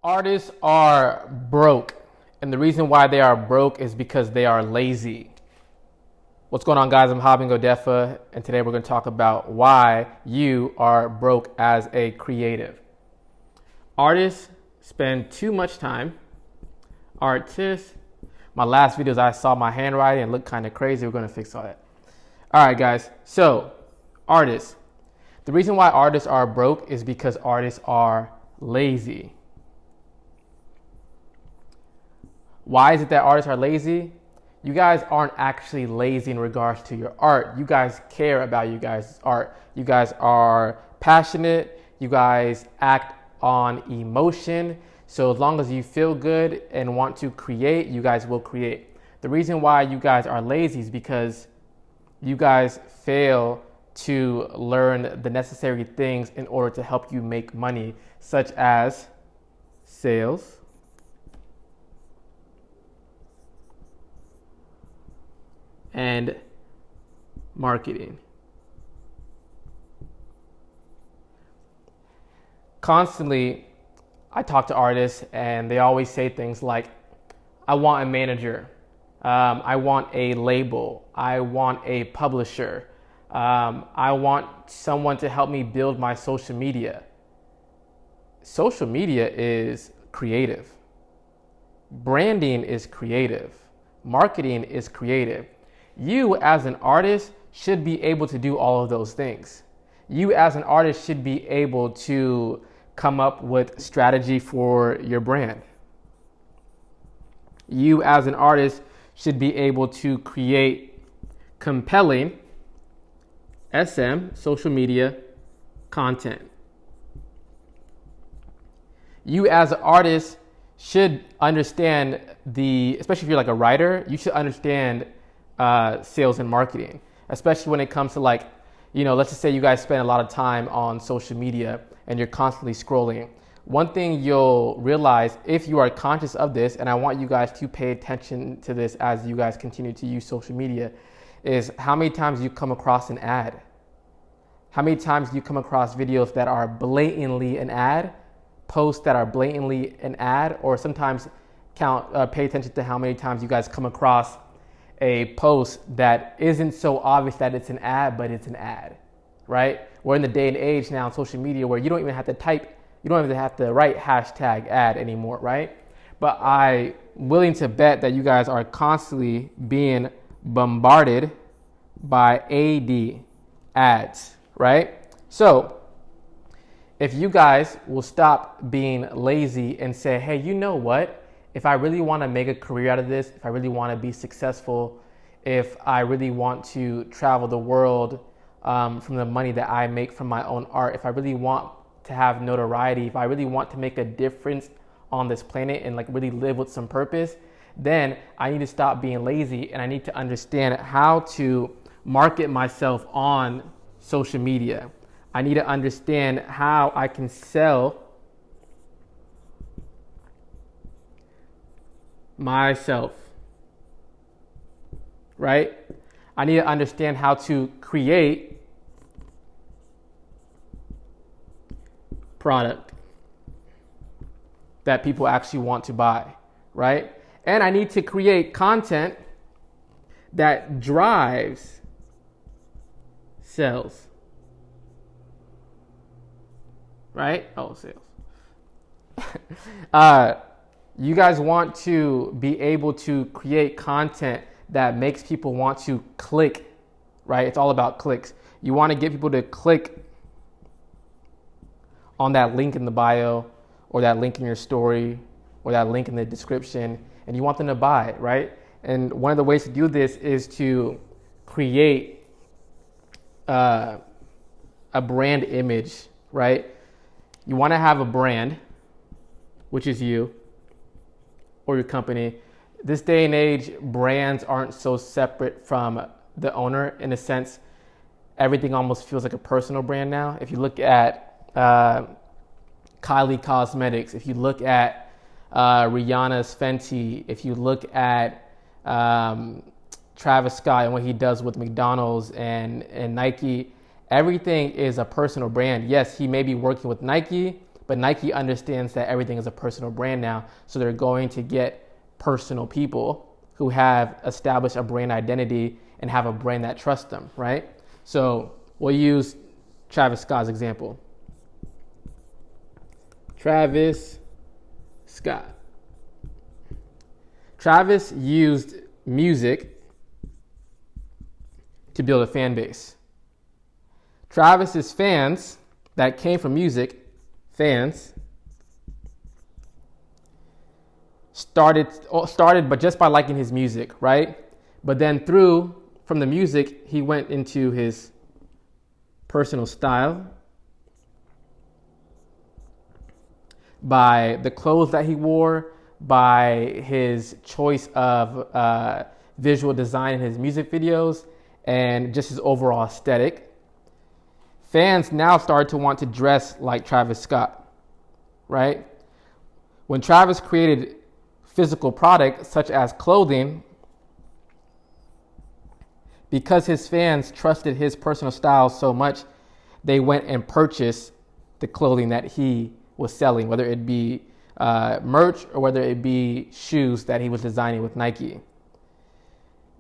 Artists are broke, and the reason why they are broke is because they are lazy. What's going on, guys? I'm Habin Godefa, and today we're going to talk about why you are broke as a creative. Artists spend too much time. Artists, my last videos I saw my handwriting and looked kind of crazy. We're going to fix all that. All right, guys. So, artists. The reason why artists are broke is because artists are lazy. Why is it that artists are lazy? You guys aren't actually lazy in regards to your art. You guys care about you guys' art. You guys are passionate. You guys act on emotion. So as long as you feel good and want to create, you guys will create. The reason why you guys are lazy is because you guys fail to learn the necessary things in order to help you make money, such as sales, and marketing. Constantly, I talk to artists and they always say things like, I want a manager, I want a label, I want a publisher, I want someone to help me build my social media. Social media is creative. Branding is creative. Marketing is creative. You as an artist should be able to do all of those things. You as an artist should be able to come up with strategy for your brand. You as an artist should be able to create compelling SM, social media content. You as an artist should understand especially if you're like a writer, you should understand sales and marketing, especially when it comes to let's just say you guys spend a lot of time on social media and you're constantly scrolling. One thing you'll realize if you are conscious of this, and I want you guys to pay attention to this as you guys continue to use social media, is how many times you come across an ad. How many times you come across videos that are blatantly an ad, posts that are blatantly an ad, or sometimes pay attention to how many times you guys come across a post that isn't so obvious that it's an ad, but it's an ad, right? We're in the day and age now on social media where you don't even have to type, you don't even have to write hashtag ad anymore, right? But I'm willing to bet that you guys are constantly being bombarded by ads, right? So if you guys will stop being lazy and say, hey, you know what? If I really want to make a career out of this, if I really want to be successful, if I really want to travel the world from the money that I make from my own art, if I really want to have notoriety, if I really want to make a difference on this planet and really live with some purpose, then I need to stop being lazy and I need to understand how to market myself on social media. I need to understand how I can sell myself, right? I need to understand how to create product that people actually want to buy, right? And I need to create content that drives sales, right? Oh, sales. You guys want to be able to create content that makes people want to click, right? It's all about clicks. You want to get people to click on that link in the bio or that link in your story or that link in the description, and you want them to buy, right? And one of the ways to do this is to create a brand image, right? You want to have a brand, which is you or your company. This day and age, brands aren't so separate from the owner. In a sense, everything almost feels like a personal brand now. If you look at Kylie Cosmetics, if you look at Rihanna's Fenty, if you look at Travis Scott and what he does with McDonald's and Nike, everything is a personal brand. Yes, he may be working with Nike, But Nike understands that everything is a personal brand now, so they're going to get personal people who have established a brand identity and have a brand that trusts them, right? So we'll use Travis Scott's example. Travis Scott. Travis used music to build a fan base. Travis's fans that came from music, fans, started but just by liking his music, right? But then from the music, he went into his personal style, by the clothes that he wore, by his choice of visual design in his music videos, and just his overall aesthetic. Fans now started to want to dress like Travis Scott, right? When Travis created physical product such as clothing, because his fans trusted his personal style so much, they went and purchased the clothing that he was selling, whether it be merch or whether it be shoes that he was designing with Nike.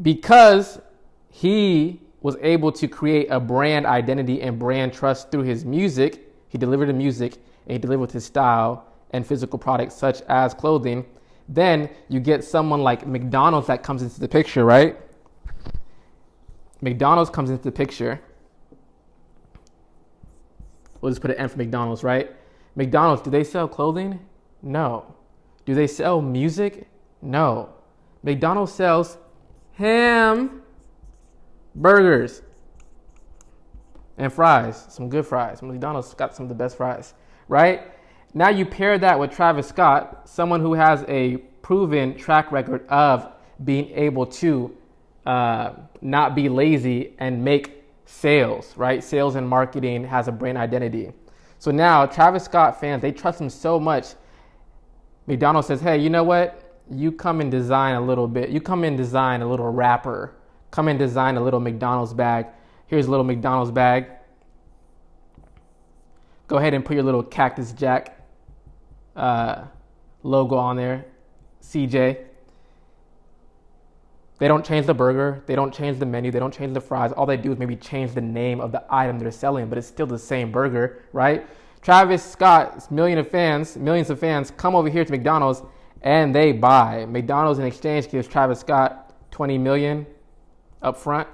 Because he was able to create a brand identity and brand trust through his music, he delivered the music and he delivered with his style and physical products such as clothing. Then you get someone like McDonald's that comes into the picture, right? McDonald's comes into the picture. We'll just put an M for McDonald's, right? McDonald's, do they sell clothing? No. Do they sell music? No. McDonald's sells ham, burgers, and fries. Some good fries. McDonald's got some of the best fries, right? Now you pair that with Travis Scott, someone who has a proven track record of being able to not be lazy and make sales, right? Sales and marketing has a brand identity. So now Travis Scott fans, they trust him so much. McDonald's says, hey, you know what? You come and design a little bit. You come and design a little wrapper. Come and design a little McDonald's bag. Here's a little McDonald's bag. Go ahead and put your little Cactus Jack logo on there, CJ. They don't change the burger. They don't change the menu. They don't change the fries. All they do is maybe change the name of the item they're selling, but it's still the same burger, right? Travis Scott's millions of fans come over here to McDonald's and they buy. McDonald's in exchange gives Travis Scott $20 million up front.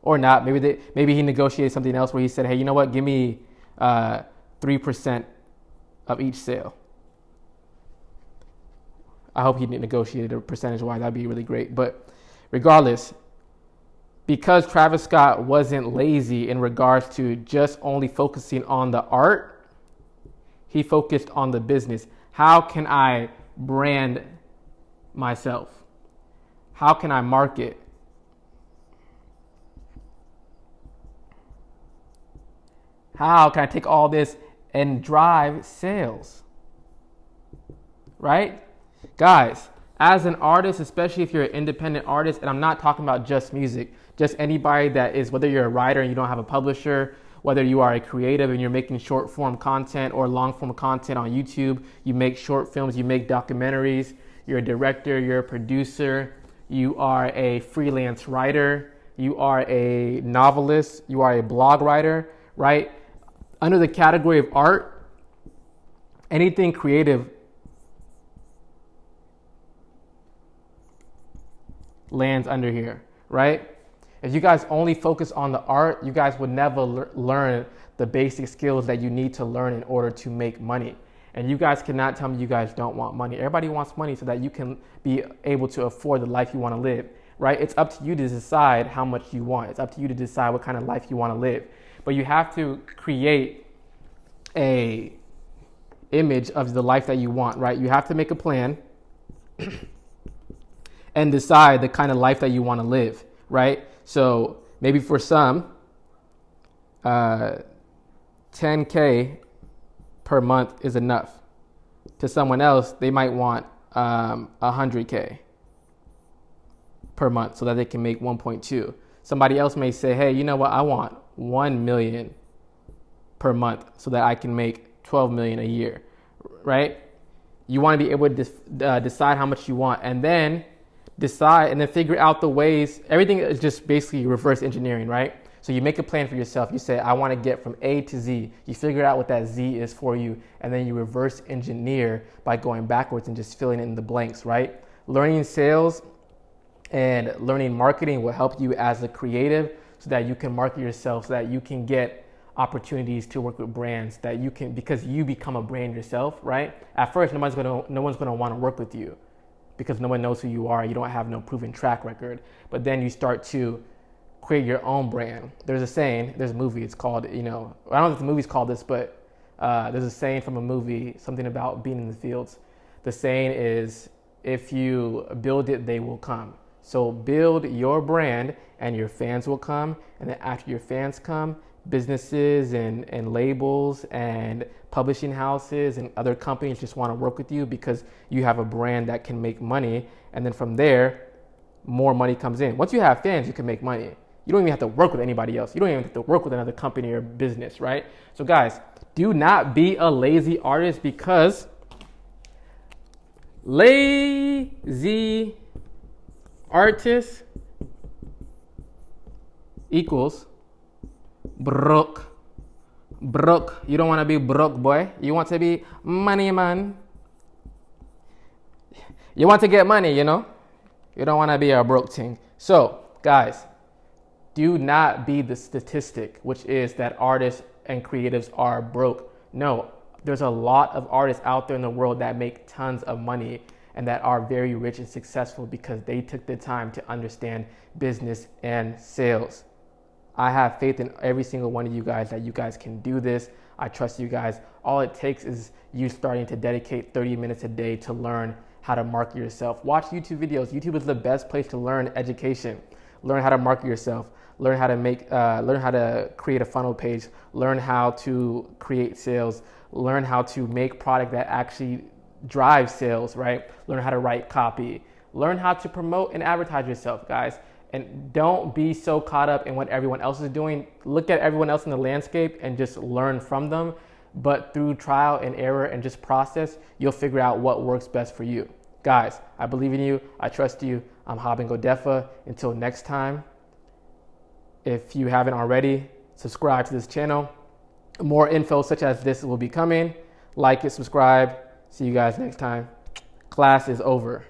Or not. Maybe he negotiated something else where he said, hey, you know what? Give me 3% of each sale. I hope he negotiated a percentage-wise. That'd be really great. But regardless, because Travis Scott wasn't lazy in regards to just only focusing on the art, he focused on the business. How can I brand myself? How can I market? How can I take all this and drive sales? Right? Guys, as an artist, especially if you're an independent artist, and I'm not talking about just music, just anybody that is, whether you're a writer and you don't have a publisher, whether you are a creative and you're making short form content or long form content on YouTube, you make short films, you make documentaries, you're a director, you're a producer, you are a freelance writer, you are a novelist, you are a blog writer, right? Under the category of art, anything creative lands under here, right? If you guys only focus on the art, you guys would never learn the basic skills that you need to learn in order to make money. And you guys cannot tell me you guys don't want money. Everybody wants money so that you can be able to afford the life you want to live, right? It's up to you to decide how much you want. It's up to you to decide what kind of life you want to live. But you have to create a image of the life that you want, right? You have to make a plan and decide the kind of life that you want to live, right? So maybe for some, 10K per month is enough. To someone else, they might want 100K per month so that they can make 1.2. Somebody else may say, hey, you know what? I want 1 million per month so that I can make 12 million a year, right? You want to be able to decide how much you want, and then figure out the ways. Everything is just basically reverse engineering, right? So you make a plan for yourself. You say, I want to get from A to Z. You figure out what that Z is for you, and then you reverse engineer by going backwards and just filling in the blanks, right? Learning sales and learning marketing will help you as a creative so that you can market yourself, so that you can get opportunities to work with brands that you can, because you become a brand yourself, right? At first, no one's gonna want to work with you because no one knows who you are. You don't have no proven track record. But then you start to create your own brand. There's a saying, there's a movie, it's called, I don't know if the movie's called this, but there's a saying from a movie, something about being in the fields. The saying is, if you build it, they will come. So build your brand and your fans will come. And then after your fans come, businesses and labels and publishing houses and other companies just want to work with you because you have a brand that can make money. And then from there, more money comes in. Once you have fans, you can make money. You don't even have to work with anybody else. You don't even have to work with another company or business, right? So guys, do not be a lazy artist, because lazy artist equals broke. Broke. You don't want to be broke, boy. You want to be money man. You want to get money, You don't want to be a broke thing. So, guys, do not be the statistic, which is that artists and creatives are broke. No, there's a lot of artists out there in the world that make tons of money and that are very rich and successful because they took the time to understand business and sales. I have faith in every single one of you guys that you guys can do this. I trust you guys. All it takes is you starting to dedicate 30 minutes a day to learn how to market yourself. Watch YouTube videos. YouTube is the best place to learn education. Learn how to market yourself. Learn how to create a funnel page. Learn how to create sales. Learn how to make product that actually drives sales, right? Learn how to write copy. Learn how to promote and advertise yourself, guys. And don't be so caught up in what everyone else is doing. Look at everyone else in the landscape and just learn from them. But through trial and error and just process, you'll figure out what works best for you. Guys, I believe in you. I trust you. I'm Haben Godefa. Until next time, if you haven't already, subscribe to this channel. More info such as this will be coming. Like it, subscribe. See you guys next time. Class is over.